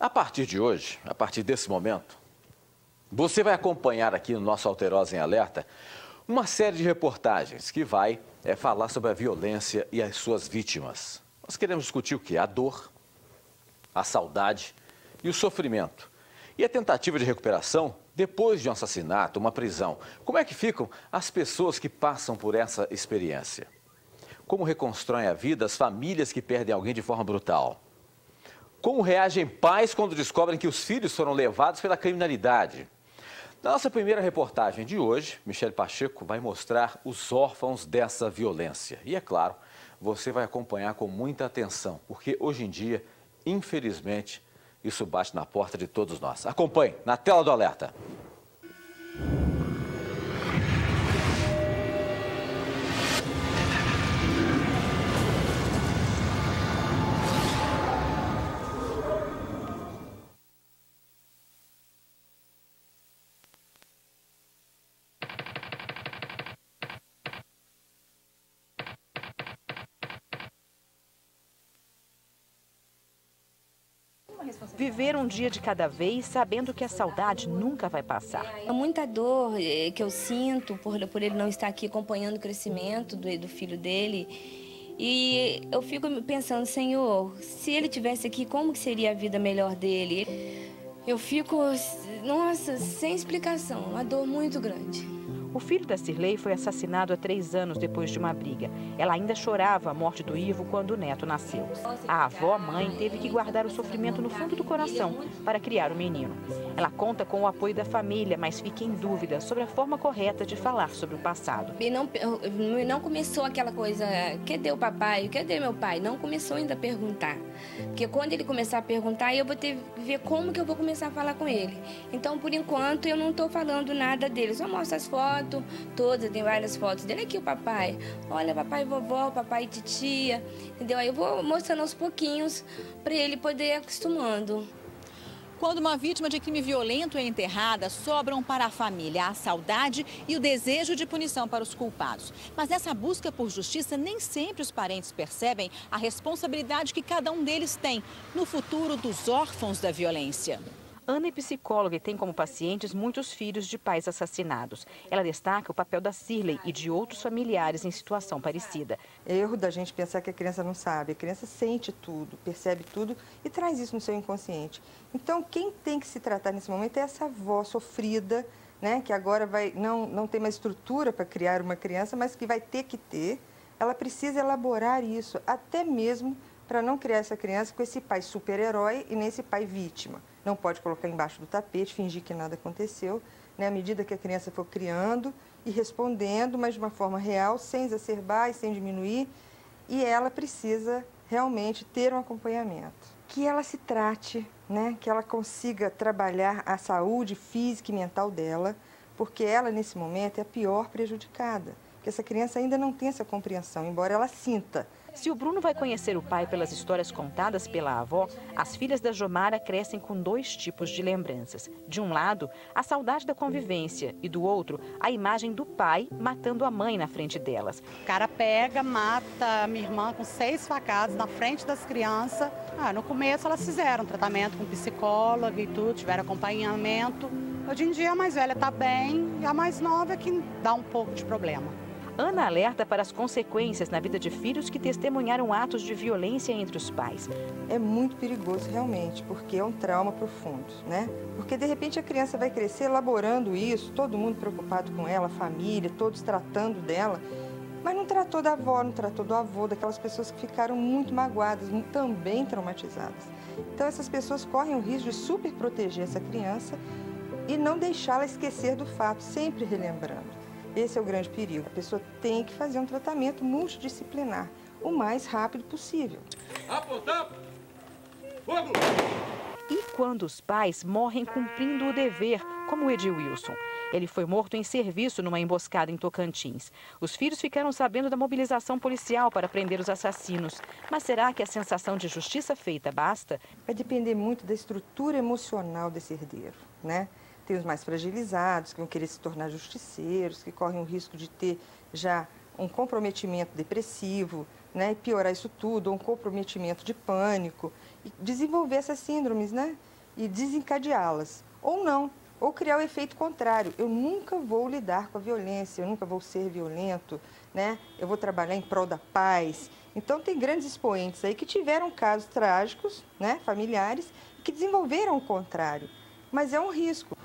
A partir de hoje, a partir desse momento, você vai acompanhar aqui no nosso Alterosa em Alerta uma série de reportagens que vai falar sobre a violência e as suas vítimas. Nós queremos discutir o quê? A dor, a saudade e o sofrimento. E a tentativa de recuperação depois de um assassinato, uma prisão. Como é que ficam as pessoas que passam por essa experiência? Como reconstroem a vida as famílias que perdem alguém de forma brutal? Como reagem pais quando descobrem que os filhos foram levados pela criminalidade? Na nossa primeira reportagem de hoje, Michele Pacheco vai mostrar os órfãos dessa violência. E é claro, você vai acompanhar com muita atenção, porque hoje em dia, infelizmente, isso bate na porta de todos nós. Acompanhe na tela do Alerta. Viver um dia de cada vez, sabendo que a saudade nunca vai passar. É muita dor que eu sinto por ele não estar aqui acompanhando o crescimento do filho dele. E eu fico pensando, Senhor, se ele estivesse aqui, como que seria a vida melhor dele? Eu fico, nossa, sem explicação, uma dor muito grande. O filho da Cirlei foi assassinado há 3 anos depois de uma briga. Ela ainda chorava a morte do Ivo quando o neto nasceu. A avó-mãe teve que guardar o sofrimento no fundo do coração para criar o menino. Ela conta com o apoio da família, mas fica em dúvida sobre a forma correta de falar sobre o passado. E não começou aquela coisa, cadê o papai, cadê meu pai? Não começou ainda a perguntar. Porque quando ele começar a perguntar, eu vou ter que ver como que eu vou começar a falar com ele. Então, por enquanto, eu não estou falando nada dele, só mostro as fotos. Todas, tem várias fotos dele. Aqui o papai, olha papai e vovó, papai e titia, entendeu? Aí eu vou mostrando aos pouquinhos para ele poder ir acostumando. Quando uma vítima de crime violento é enterrada, sobram para a família a saudade e o desejo de punição para os culpados. Mas nessa busca por justiça, nem sempre os parentes percebem a responsabilidade que cada um deles tem no futuro dos órfãos da violência. Ana é psicóloga e tem como pacientes muitos filhos de pais assassinados. Ela destaca o papel da Cirlei e de outros familiares em situação parecida. É erro da gente pensar que a criança não sabe. A criança sente tudo, percebe tudo e traz isso no seu inconsciente. Então, quem tem que se tratar nesse momento é essa avó sofrida, né, que agora não tem mais estrutura para criar uma criança, mas que vai ter que ter. Ela precisa elaborar isso, até mesmo para não criar essa criança com esse pai super-herói e nem esse pai vítima. Não pode colocar embaixo do tapete, fingir que nada aconteceu, né? À medida que a criança for criando e respondendo, mas de uma forma real, sem exacerbar e sem diminuir. E ela precisa realmente ter um acompanhamento. Que ela se trate, né? Que ela consiga trabalhar a saúde física e mental dela, porque ela, nesse momento, é a pior prejudicada. Porque essa criança ainda não tem essa compreensão, embora ela sinta. Se o Bruno vai conhecer o pai pelas histórias contadas pela avó, as filhas da Jomara crescem com 2 tipos de lembranças. De um lado, a saudade da convivência e do outro, a imagem do pai matando a mãe na frente delas. O cara pega, mata a minha irmã com 6 facadas na frente das crianças. No começo elas fizeram tratamento com psicóloga e tudo, tiveram acompanhamento. Hoje em dia a mais velha está bem e a mais nova é que dá um pouco de problema. Ana alerta para as consequências na vida de filhos que testemunharam atos de violência entre os pais. É muito perigoso realmente, porque é um trauma profundo, né? Porque de repente a criança vai crescer elaborando isso, todo mundo preocupado com ela, a família, todos tratando dela, mas não tratou da avó, não tratou do avô, daquelas pessoas que ficaram muito magoadas, também traumatizadas. Então essas pessoas correm o risco de super proteger essa criança e não deixá-la esquecer do fato, sempre relembrando. Esse é o grande perigo. A pessoa tem que fazer um tratamento multidisciplinar o mais rápido possível. Apontar! Fogo! E quando os pais morrem cumprindo o dever, como o Edilson. Ele foi morto em serviço numa emboscada em Tocantins. Os filhos ficaram sabendo da mobilização policial para prender os assassinos. Mas será que a sensação de justiça feita basta? Vai depender muito da estrutura emocional desse herdeiro, né? Tem os mais fragilizados, que vão querer se tornar justiceiros, que correm o risco de ter já um comprometimento depressivo, né? E piorar isso tudo, ou um comprometimento de pânico, e desenvolver essas síndromes, né? e desencadeá-las, ou não, ou criar o efeito contrário. Eu nunca vou lidar com a violência, eu nunca vou ser violento, né? Eu vou trabalhar em prol da paz. Então, tem grandes expoentes aí que tiveram casos trágicos, né, familiares, que desenvolveram o contrário. Mas é um risco.